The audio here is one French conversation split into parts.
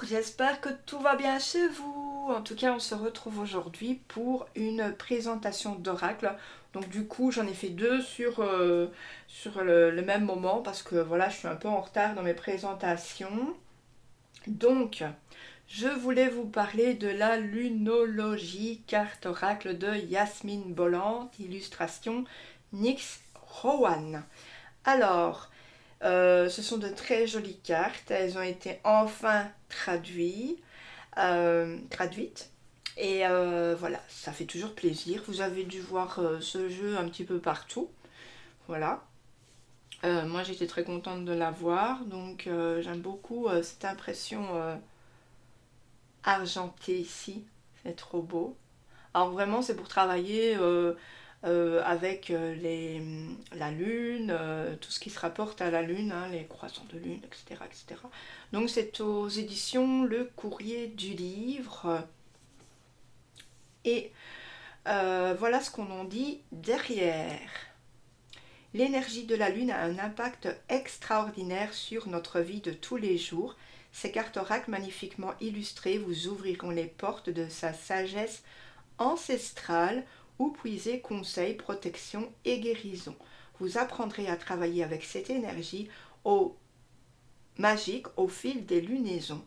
j'espère que tout va bien chez vous. En tout cas, on se retrouve aujourd'hui pour une présentation d'oracle. Donc du coup, j'en ai fait deux sur le même moment parce que voilà, je suis un peu en retard dans mes présentations. Donc, je voulais vous parler de la lunologie, carte oracle de Yasmine Bolland, illustration Nyx Rowan. Alors, ce sont de très jolies cartes, elles ont été enfin traduites. Et voilà, ça fait toujours plaisir. Vous avez dû voir ce jeu un petit peu partout. Voilà. Moi j'étais très contente de l'avoir, donc j'aime beaucoup cette impression argentée ici. C'est trop beau. Alors vraiment c'est pour travailler avec la lune, tout ce qui se rapporte à la lune, hein, les croissants de lune, etc., etc. Donc c'est aux éditions Le Courrier du Livre. Et voilà ce qu'on en dit derrière. L'énergie de la lune a un impact extraordinaire sur notre vie de tous les jours. Ces cartes oracles magnifiquement illustrées vous ouvriront les portes de sa sagesse ancestrale où puiser conseils, protection et guérison. Vous apprendrez à travailler avec cette énergie magique au fil des lunaisons.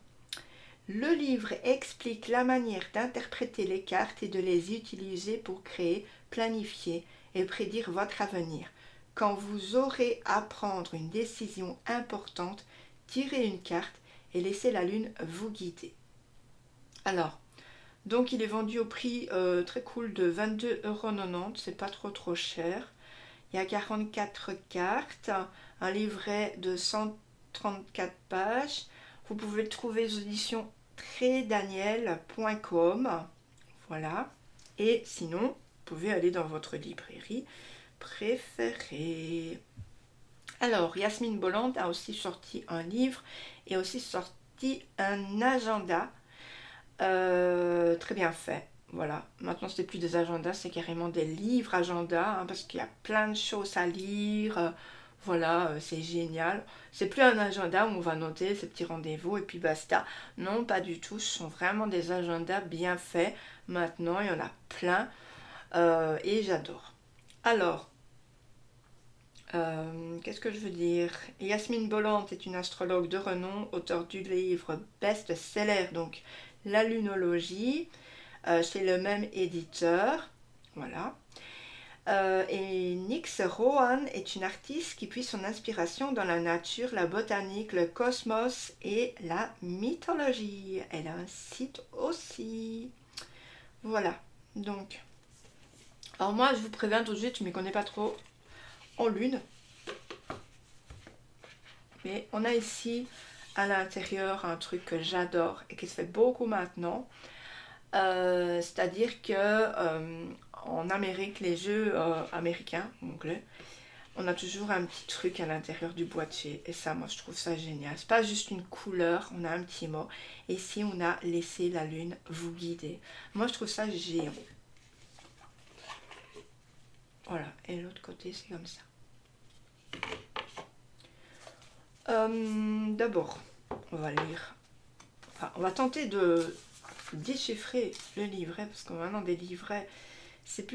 Le livre explique la manière d'interpréter les cartes et de les utiliser pour créer, planifier et prédire votre avenir. Quand vous aurez à prendre une décision importante, tirez une carte et laissez la lune vous guider. Alors, donc il est vendu au prix très cool de 22,90 €, c'est pas trop cher. Il y a 44 cartes, un livret de 134 pages. Vous pouvez le trouver aux éditions trédaniel.com. Voilà. Et sinon, vous pouvez aller dans votre librairie préférée. Alors, Yasmine Bolland a aussi sorti un livre et aussi sorti un agenda très bien fait. Voilà, maintenant c'est plus des agendas, c'est carrément des livres agendas, hein, parce qu'il y a plein de choses à lire. Voilà, c'est génial. C'est plus un agenda où on va noter ces petits rendez-vous et puis basta. Non, pas du tout. Ce sont vraiment des agendas bien faits. Maintenant, il y en a plein et j'adore. Alors, qu'est-ce que je veux dire? Yasmine Bolland est une astrologue de renom, auteure du livre best-seller, donc la lunologie, chez le même éditeur. Voilà. Et Nyx Rowan est une artiste qui puise son inspiration dans la nature, la botanique, le cosmos et la mythologie. Elle a un site aussi. Voilà. Donc, alors moi, je vous préviens tout de suite, je ne m'y connais pas trop en lune. Mais on a ici à l'intérieur un truc que j'adore et qui se fait beaucoup maintenant. C'est-à-dire que en Amérique, les jeux américains, anglais, on a toujours un petit truc à l'intérieur du boîtier. Et ça, moi, je trouve ça génial. C'est pas juste une couleur, on a un petit mot. Et ici, on a laissé la lune vous guider. Moi, je trouve ça génial. Voilà. Et l'autre côté, c'est comme ça. D'abord, on va lire. Enfin, on va tenter de déchiffrer le livret, parce que maintenant des livrets, c'est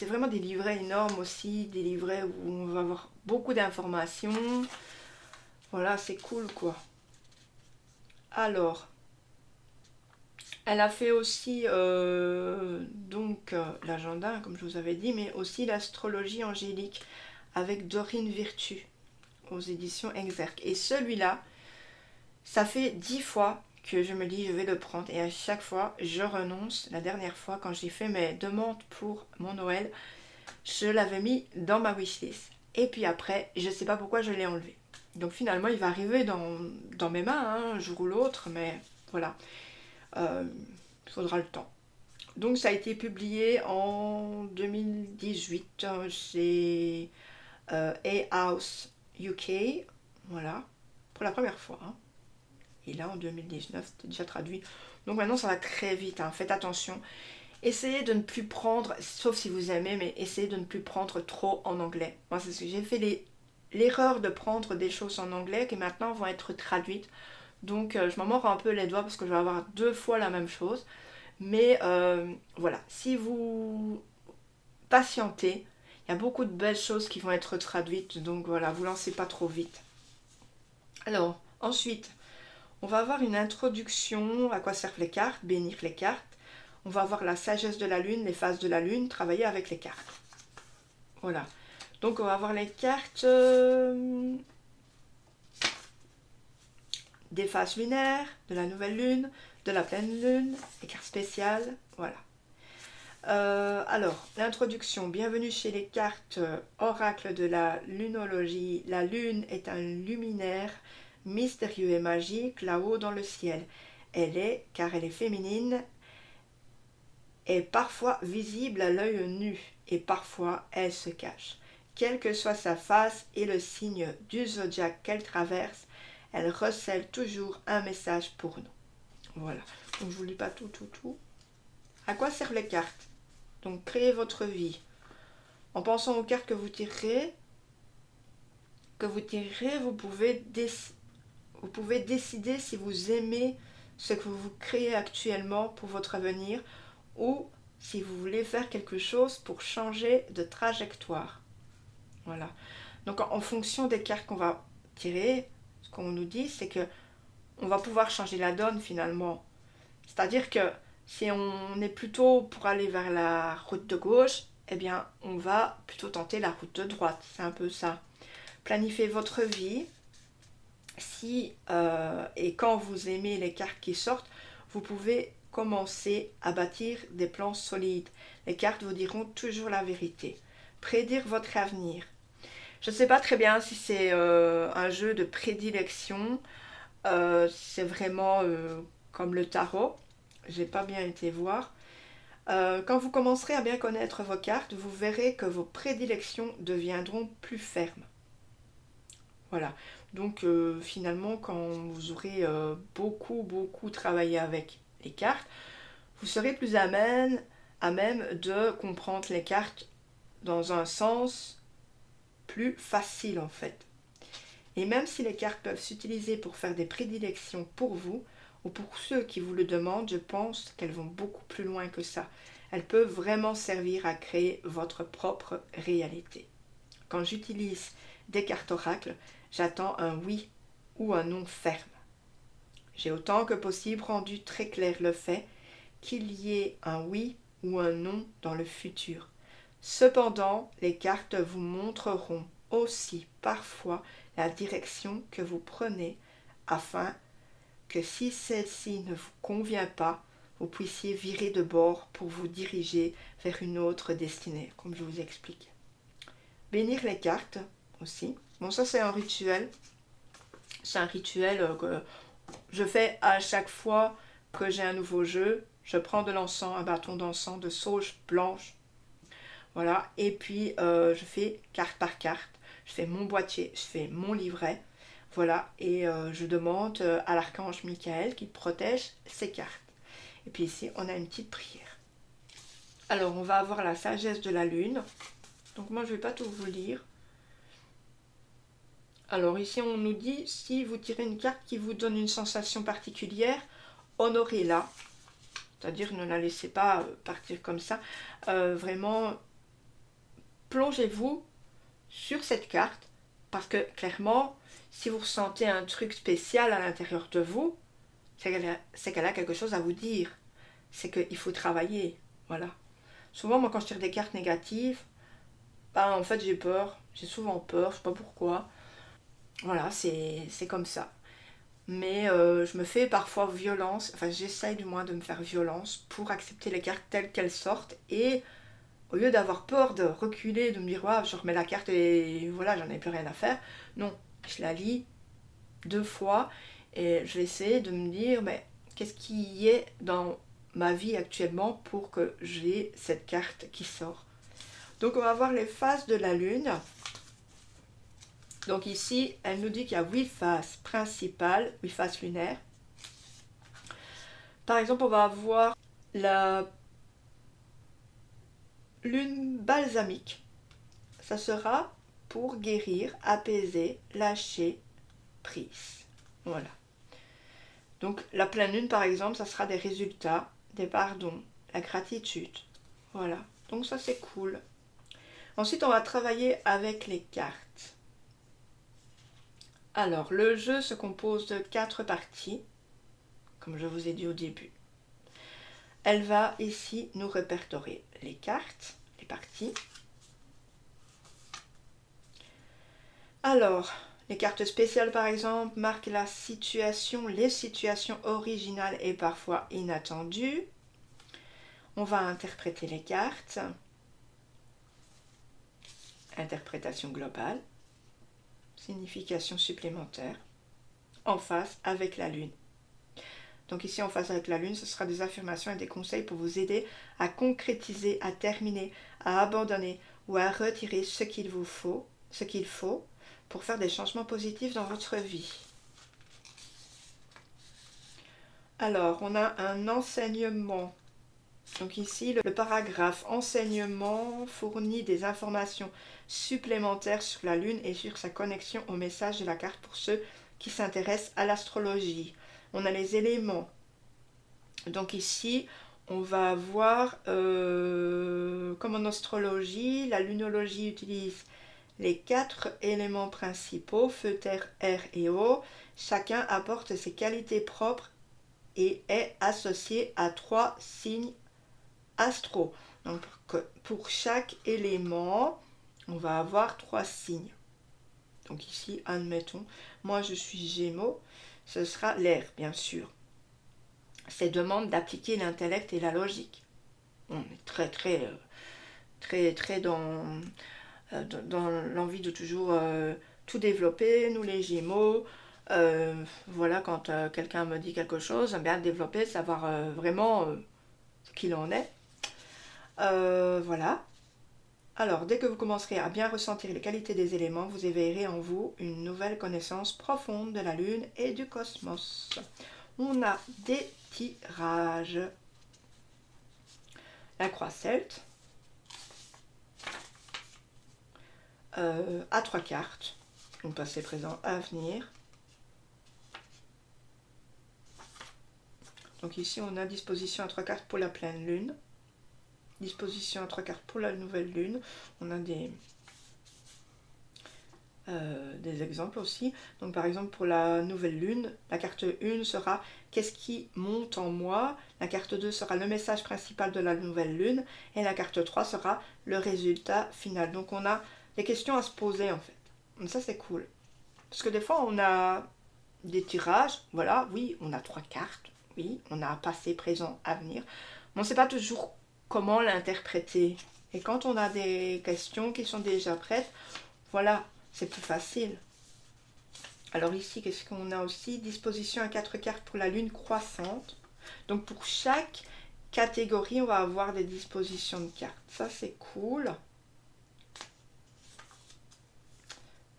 vraiment des livrets énormes aussi, des livrets où on va avoir beaucoup d'informations. Voilà, c'est cool quoi. Alors, elle a fait aussi l'agenda, comme je vous avais dit, mais aussi l'astrologie angélique avec Dorine Virtue aux éditions Exergue. Et celui-là, ça fait 10 fois que je me dis je vais le prendre et à chaque fois je renonce. La dernière fois quand j'ai fait mes demandes pour mon Noël, je l'avais mis dans ma wishlist et puis après je sais pas pourquoi je l'ai enlevé. Donc finalement il va arriver dans mes mains hein, un jour ou l'autre, mais voilà, il faudra le temps. Donc ça a été publié en 2018 chez A-House UK, voilà, pour la première fois. Hein. Et là, en 2019, c'était déjà traduit. Donc maintenant, ça va très vite. Hein. Faites attention. Essayez de ne plus prendre, sauf si vous aimez, mais essayez de ne plus prendre trop en anglais. Moi, c'est ce que j'ai fait l'erreur de prendre des choses en anglais qui maintenant vont être traduites. Donc je m'en mords un peu les doigts parce que je vais avoir 2 fois la même chose. Mais voilà, si vous patientez, il y a beaucoup de belles choses qui vont être traduites. Donc voilà, vous lancez pas trop vite. Alors, ensuite, on va avoir une introduction à quoi servent les cartes, bénir les cartes. On va avoir la sagesse de la lune, les phases de la lune, travailler avec les cartes. Voilà. Donc on va avoir les cartes des phases lunaires, de la nouvelle lune, de la pleine lune, les cartes spéciales. Voilà. Alors, l'introduction. Bienvenue chez les cartes oracle de la lunologie. La lune est un luminaire mystérieux et magique là-haut dans le ciel. Elle est, car elle est féminine, est parfois visible à l'œil nu et parfois elle se cache. Quelle que soit sa face et le signe du zodiaque qu'elle traverse, elle recèle toujours un message pour nous. Voilà. Donc je vous lis pas tout. À quoi servent les cartes? Donc créez votre vie. En pensant aux cartes que vous tirerez, vous pouvez décider si vous aimez ce que vous créez actuellement pour votre avenir ou si vous voulez faire quelque chose pour changer de trajectoire. Voilà. Donc en fonction des cartes qu'on va tirer, ce qu'on nous dit, c'est que on va pouvoir changer la donne finalement. C'est-à-dire que si on est plutôt pour aller vers la route de gauche, eh bien on va plutôt tenter la route de droite. C'est un peu ça. Planifiez votre vie. Si et quand vous aimez les cartes qui sortent, vous pouvez commencer à bâtir des plans solides. Les cartes vous diront toujours la vérité. Prédire votre avenir. Je ne sais pas très bien si c'est un jeu de prédilection. C'est vraiment comme le tarot. J'ai pas bien été voir. Quand vous commencerez à bien connaître vos cartes, vous verrez que vos prédilections deviendront plus fermes. Voilà. Donc finalement, quand vous aurez beaucoup travaillé avec les cartes, vous serez plus à même de comprendre les cartes dans un sens plus facile en fait. Et même si les cartes peuvent s'utiliser pour faire des prédilections pour vous, ou pour ceux qui vous le demandent, je pense qu'elles vont beaucoup plus loin que ça. Elles peuvent vraiment servir à créer votre propre réalité. Quand j'utilise des cartes oracles, j'attends un oui ou un non ferme. J'ai autant que possible rendu très clair le fait qu'il y ait un oui ou un non dans le futur. Cependant, les cartes vous montreront aussi parfois la direction que vous prenez afin que si celle-ci ne vous convient pas, vous puissiez virer de bord pour vous diriger vers une autre destinée, comme je vous explique. Bénir les cartes aussi. Bon, ça c'est un rituel. C'est un rituel que je fais à chaque fois que j'ai un nouveau jeu. Je prends de l'encens, un bâton d'encens de sauge blanche. Voilà. Et puis je fais carte par carte. Je fais mon boîtier, je fais mon livret. Voilà. Et je demande à l'archange Michael qu'il protège ces cartes. Et puis ici, on a une petite prière. Alors, on va avoir la sagesse de la lune. Donc moi, je ne vais pas tout vous lire. Alors ici, on nous dit, si vous tirez une carte qui vous donne une sensation particulière, honorez-la. C'est-à-dire, ne la laissez pas partir comme ça. Vraiment, plongez-vous sur cette carte. Parce que clairement, si vous ressentez un truc spécial à l'intérieur de vous, c'est qu'elle a quelque chose à vous dire. C'est qu'il faut travailler. Voilà. Souvent, moi, quand je tire des cartes négatives, ben, en fait, j'ai peur. J'ai souvent peur, je sais pas pourquoi. Voilà, c'est comme ça. Mais je me fais parfois violence, enfin j'essaye du moins de me faire violence pour accepter les cartes telles qu'elles sortent et au lieu d'avoir peur de reculer, de me dire ouais, je remets la carte et voilà, j'en ai plus rien à faire, non, je la lis 2 fois et je vais essayer de me dire mais qu'est-ce qui y est dans ma vie actuellement pour que j'ai cette carte qui sort. Donc on va voir les phases de la lune. Donc ici, elle nous dit qu'il y a 8 phases principales, 8 phases lunaires. Par exemple, on va avoir la lune balsamique. Ça sera pour guérir, apaiser, lâcher prise. Voilà. Donc la pleine lune par exemple, ça sera des résultats, des pardons, la gratitude. Voilà, donc ça c'est cool. Ensuite on va travailler avec les cartes. Alors le jeu se compose de 4 parties, comme je vous ai dit au début. Elle va ici nous répertorier les cartes, les parties. Alors, les cartes spéciales par exemple marquent la situation, les situations originales et parfois inattendues. On va interpréter les cartes. Interprétation globale. Signification supplémentaire. En face avec la lune. Donc ici en face avec la lune, ce sera des affirmations et des conseils pour vous aider à concrétiser, à terminer, à abandonner ou à retirer ce qu'il faut pour faire des changements positifs dans votre vie. Alors, on a un enseignement. Donc ici, le paragraphe enseignement fournit des informations supplémentaires sur la Lune et sur sa connexion au message de la carte pour ceux qui s'intéressent à l'astrologie. On a les éléments. Donc ici, on va voir comme en astrologie, la lunologie utilise les 4 éléments principaux, feu, terre, air et eau. Chacun apporte ses qualités propres et est associé à 3 signes astro. Donc pour chaque élément, on va avoir 3 signes. Donc ici, admettons, moi je suis Gémeaux, ce sera l'air, bien sûr. C'est demande d'appliquer l'intellect et la logique. On est très dans l'envie de toujours tout développer, nous les Gémeaux. Voilà, quand quelqu'un me dit quelque chose, bien développer, savoir vraiment ce qu'il en est. Voilà. Alors, dès que vous commencerez à bien ressentir les qualités des éléments, vous éveillerez en vous une nouvelle connaissance profonde de la Lune et du cosmos. On a des tirages. La croix celte. À 3 cartes. Donc passé, présent, avenir. Donc ici, on a disposition à 3 cartes pour la pleine lune. Disposition à 3 cartes pour la nouvelle lune. On a des exemples aussi. Donc par exemple pour la nouvelle lune, la carte 1 sera qu'est-ce qui monte en moi, la carte 2 sera le message principal de la nouvelle lune et la carte 3 sera le résultat final. Donc on a des questions à se poser en fait. Donc ça c'est cool. Parce que des fois on a des tirages, voilà, oui, on a 3 cartes, oui, on a passé, présent, avenir. Mais on ne sait pas toujours comment l'interpréter. Et quand on a des questions qui sont déjà prêtes, voilà, c'est plus facile. Alors ici, qu'est-ce qu'on a aussi? Disposition à 4 cartes pour la lune croissante. Donc pour chaque catégorie, on va avoir des dispositions de cartes. Ça, c'est cool.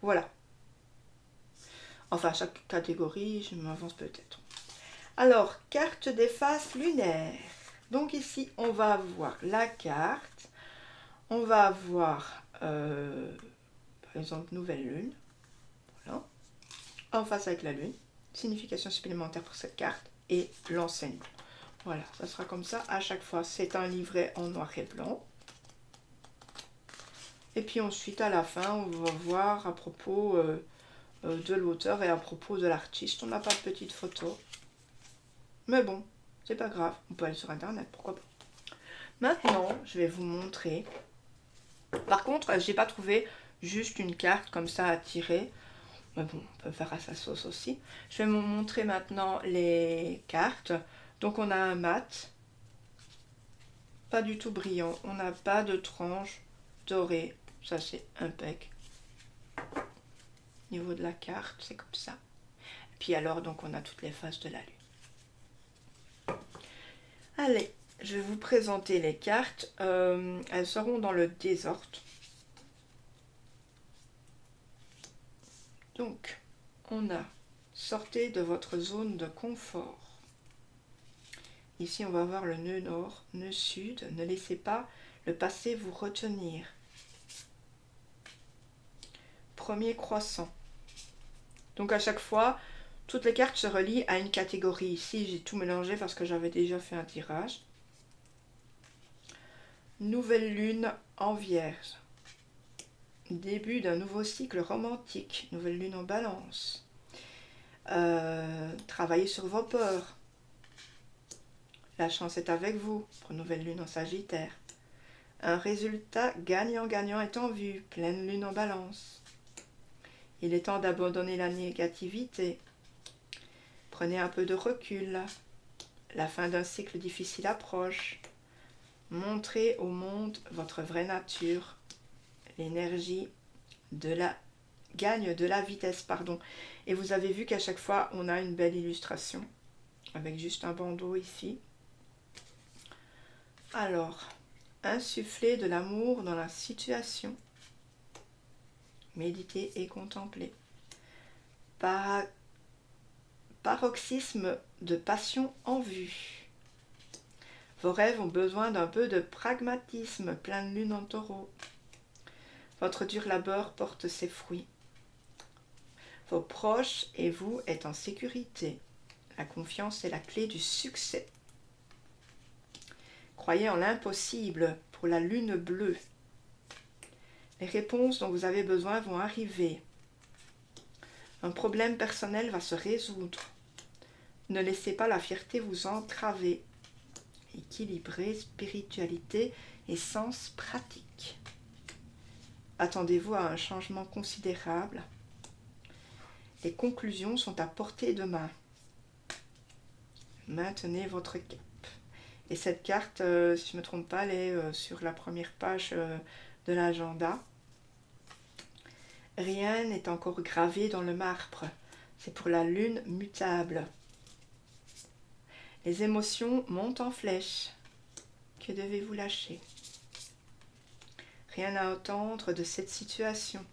Voilà. Enfin, chaque catégorie, je m'avance peut-être. Alors, carte des faces lunaires. Donc ici, on va avoir la carte. On va avoir, par exemple, nouvelle lune. Voilà. En face avec la lune. Signification supplémentaire pour cette carte. Et l'enseignement. Voilà, ça sera comme ça à chaque fois. C'est un livret en noir et blanc. Et puis ensuite, à la fin, on va voir à propos de l'auteur et à propos de l'artiste. On n'a pas de petite photo. Mais bon, c'est pas grave. On peut aller sur internet, pourquoi pas. Maintenant, je vais vous montrer. Par contre, j'ai pas trouvé juste une carte comme ça à tirer. Mais bon, on peut faire à sa sauce aussi. Je vais vous montrer maintenant les cartes. Donc on a un mat. Pas du tout brillant. On n'a pas de tranche dorée. Ça c'est impec. Au niveau de la carte, c'est comme ça. Et puis alors, donc on a toutes les faces de la lune. Allez, je vais vous présenter les cartes. Elles seront dans le désordre. Donc, on a sortez de votre zone de confort. Ici, on va voir le nœud nord, nœud sud. Ne laissez pas le passé vous retenir. Premier croissant. Donc à chaque fois, Toutes les cartes se relient à une catégorie. Ici, j'ai tout mélangé parce que j'avais déjà fait un tirage. Nouvelle lune en Vierge. Début d'un nouveau cycle romantique. Nouvelle lune en Balance. Travaillez sur vos peurs. La chance est avec vous pour nouvelle lune en Sagittaire. Un résultat gagnant-gagnant est en vue. Pleine lune en Balance. Il est temps d'abandonner la négativité. Prenez un peu de recul. La fin d'un cycle difficile approche. Montrez au monde votre vraie nature. L'énergie gagne de la vitesse, pardon. Et vous avez vu qu'à chaque fois, on a une belle illustration. Avec juste un bandeau ici. Alors, insuffler de l'amour dans la situation. Méditer et contempler. Paroxysme de passion en vue. Vos rêves ont besoin d'un peu de pragmatisme, pleine lune en Taureau. Votre dur labeur porte ses fruits. Vos proches et vous êtes en sécurité. La confiance est la clé du succès. Croyez en l'impossible pour la lune bleue. Les réponses dont vous avez besoin vont arriver. Un problème personnel va se résoudre. Ne laissez pas la fierté vous entraver. Équilibrez spiritualité et sens pratique. Attendez-vous à un changement considérable. Les conclusions sont à portée de main. Maintenez votre cap. Et cette carte, si je ne me trompe pas, elle est sur la première page de l'agenda. Rien n'est encore gravé dans le marbre. C'est pour la lune mutable. Les émotions montent en flèche. Que devez-vous lâcher? Rien à attendre de cette situation.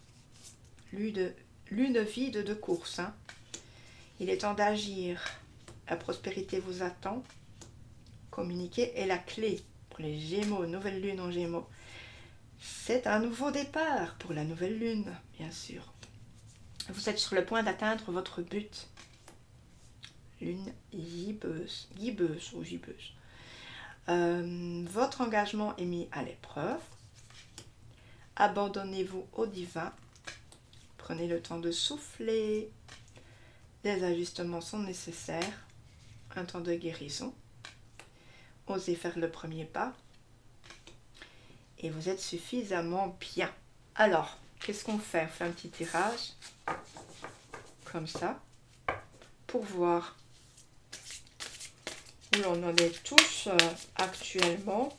Lune vide de course. Hein. Il est temps d'agir. La prospérité vous attend. Communiquer est la clé pour les Gémeaux, nouvelle lune en Gémeaux. C'est un nouveau départ pour la nouvelle lune, bien sûr. Vous êtes sur le point d'atteindre votre but. Lune gibbeuse ou gibbeuse. Votre engagement est mis à l'épreuve. Abandonnez-vous au divin. Prenez le temps de souffler. Des ajustements sont nécessaires. Un temps de guérison. Osez faire le premier pas. Et vous êtes suffisamment bien. Alors, qu'est-ce qu'on fait? On fait un petit tirage. Comme ça. Pour voir où l'on en est tous actuellement.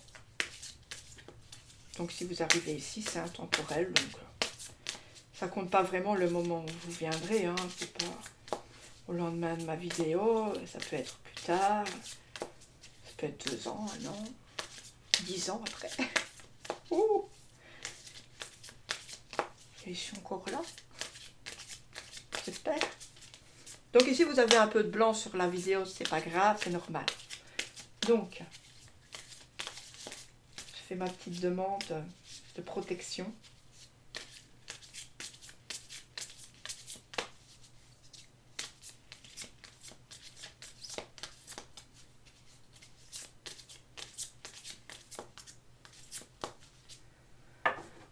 Donc si vous arrivez ici, c'est intemporel. Donc ça compte pas vraiment le moment où vous viendrez. Hein, c'est pas au lendemain de ma vidéo. Ça peut être plus tard. Ça peut être 2 ans, 1 an, 10 ans après. Ouh. Et je suis encore là. J'espère. Donc ici vous avez un peu de blanc sur la vidéo, c'est pas grave, c'est normal. Donc, je fais ma petite demande de protection.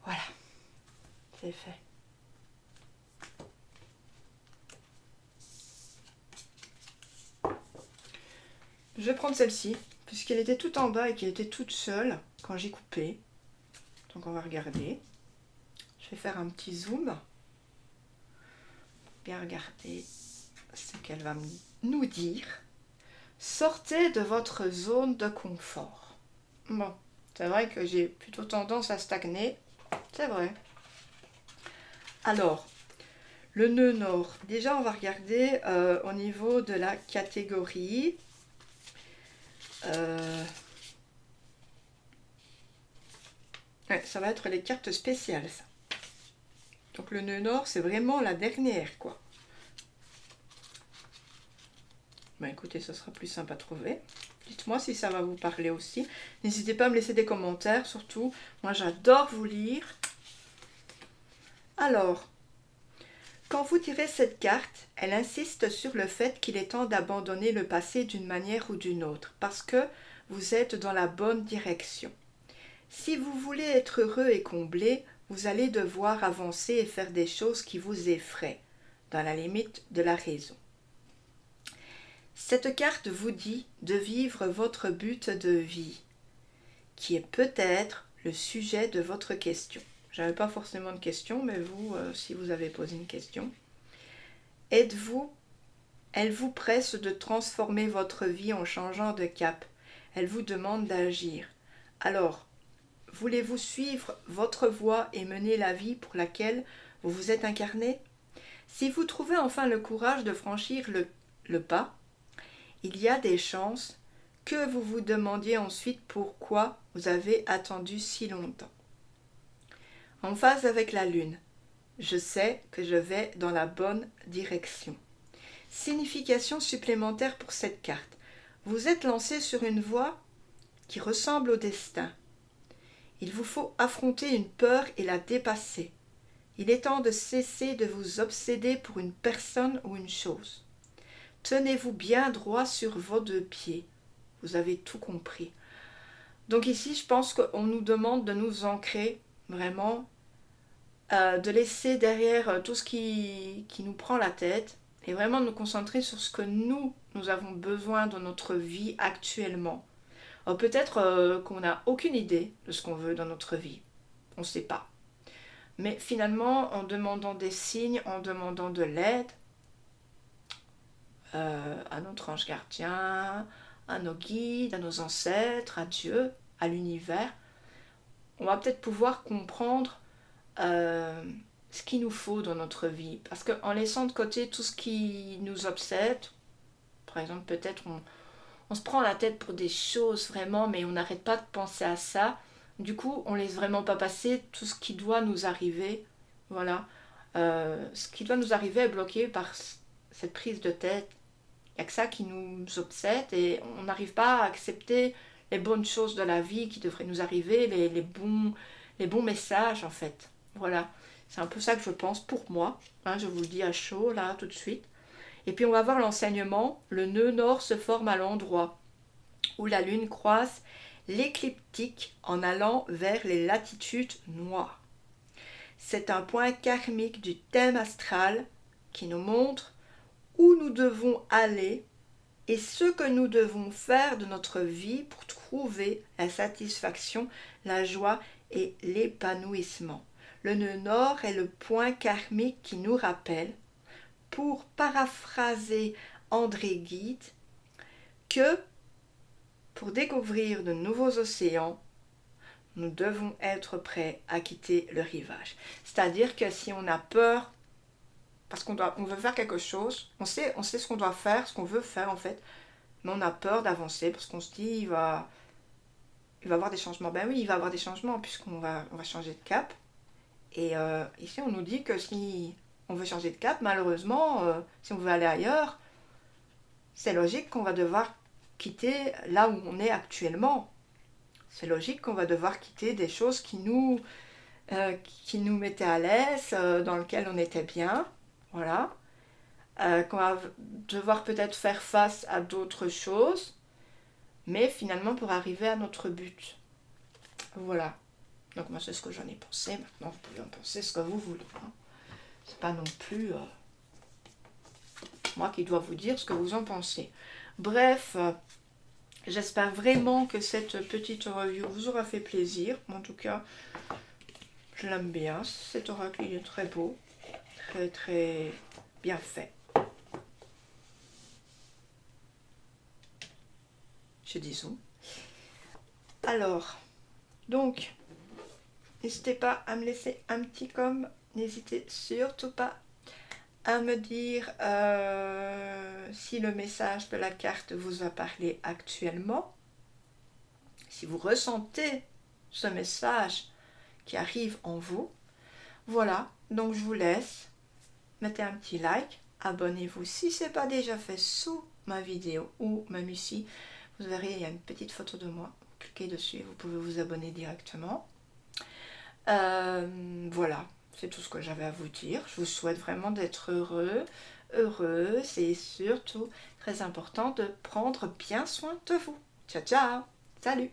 Voilà, c'est fait. Je vais prendre celle-ci, puisqu'elle était toute en bas et qu'elle était toute seule quand j'ai coupé. Donc on va regarder. Je vais faire un petit zoom. Bien regarder ce qu'elle va nous dire. Sortez de votre zone de confort. Bon, c'est vrai que j'ai plutôt tendance à stagner. C'est vrai. Alors, le nœud nord. Déjà, on va regarder au niveau de la catégorie. Ouais, ça va être les cartes spéciales, ça. Donc le nœud nord, c'est vraiment la dernière, quoi. Ben écoutez, ce sera plus simple à trouver. Dites-moi si ça va vous parler aussi. N'hésitez pas à me laisser des commentaires, surtout. Moi, j'adore vous lire. Alors, Quand vous tirez cette carte, elle insiste sur le fait qu'il est temps d'abandonner le passé d'une manière ou d'une autre, parce que vous êtes dans la bonne direction. Si vous voulez être heureux et comblé, vous allez devoir avancer et faire des choses qui vous effraient, dans la limite de la raison. Cette carte vous dit de vivre votre but de vie, qui est peut-être le sujet de votre question. Je n'avais pas forcément de question, mais vous, si vous avez posé une question. Elle vous presse de transformer votre vie en changeant de cap. Elle vous demande d'agir. Alors, voulez-vous suivre votre voie et mener la vie pour laquelle vous vous êtes incarné? Si vous trouvez enfin le courage de franchir le pas, il y a des chances que vous vous demandiez ensuite pourquoi vous avez attendu si longtemps. En phase avec la lune, je sais que je vais dans la bonne direction. Signification supplémentaire pour cette carte. Vous êtes lancé sur une voie qui ressemble au destin. Il vous faut affronter une peur et la dépasser. Il est temps de cesser de vous obséder pour une personne ou une chose. Tenez-vous bien droit sur vos deux pieds. Vous avez tout compris. Donc ici, je pense qu'on nous demande de nous ancrer vraiment, de laisser derrière tout ce qui nous prend la tête et vraiment de nous concentrer sur ce que nous avons besoin dans notre vie actuellement. Peut-être qu'on n'a aucune idée de ce qu'on veut dans notre vie. On ne sait pas. Mais finalement, en demandant des signes, en demandant de l'aide, à notre ange gardien, à nos guides, à nos ancêtres, à Dieu, à l'univers, on va peut-être pouvoir comprendre ce qu'il nous faut dans notre vie. Parce qu'en laissant de côté tout ce qui nous obsède, par exemple peut-être on se prend la tête pour des choses vraiment, mais on n'arrête pas de penser à ça. Du coup, on laisse vraiment pas passer tout ce qui doit nous arriver. Voilà. Ce qui doit nous arriver est bloqué par cette prise de tête. Il n'y a que ça qui nous obsède et on n'arrive pas à accepter les bonnes choses de la vie qui devraient nous arriver, les bons messages en fait. Voilà. C'est un peu ça que je pense pour moi. Hein, je vous le dis à chaud là tout de suite. Et puis on va voir l'enseignement. Le nœud nord se forme à l'endroit où la lune croise l'écliptique en allant vers les latitudes noires. C'est un point karmique du thème astral qui nous montre où nous devons aller et ce que nous devons faire de notre vie pour trouver la satisfaction, la joie et l'épanouissement. Le nœud nord est le point karmique qui nous rappelle, pour paraphraser André Gide, que pour découvrir de nouveaux océans, nous devons être prêts à quitter le rivage. C'est-à-dire que si on a peur, parce qu'on veut faire quelque chose, on sait ce qu'on doit faire, ce qu'on veut faire en fait, mais on a peur d'avancer parce qu'on se dit il va y avoir des changements. Ben oui, il va y avoir des changements puisqu'on va changer de cap. Et ici on nous dit que si on veut changer de cap, malheureusement, si on veut aller ailleurs, c'est logique qu'on va devoir quitter là où on est actuellement. C'est logique qu'on va devoir quitter des choses qui nous mettaient à l'aise, dans lesquelles on était bien. Voilà. Qu'on va devoir peut-être faire face à d'autres choses, mais finalement pour arriver à notre but. Voilà. Donc moi c'est ce que j'en ai pensé. Maintenant vous pouvez en penser ce que vous voulez. Hein. C'est pas non plus moi qui dois vous dire ce que vous en pensez. Bref, j'espère vraiment que cette petite review vous aura fait plaisir. En tout cas, je l'aime bien. Cet oracle, il est très beau. Très, très bien fait. Je dis so. Alors, donc, n'hésitez pas à me laisser un petit com. N'hésitez surtout pas à me dire si le message de la carte vous a parlé actuellement. Si vous ressentez ce message qui arrive en vous. Voilà, donc je vous laisse. Mettez un petit like, abonnez-vous si ce n'est pas déjà fait sous ma vidéo ou même ici. Vous verrez, il y a une petite photo de moi. Cliquez dessus, vous pouvez vous abonner directement. Voilà, c'est tout ce que j'avais à vous dire. Je vous souhaite vraiment d'être heureux, heureuse et surtout très important de prendre bien soin de vous. Ciao ciao, salut.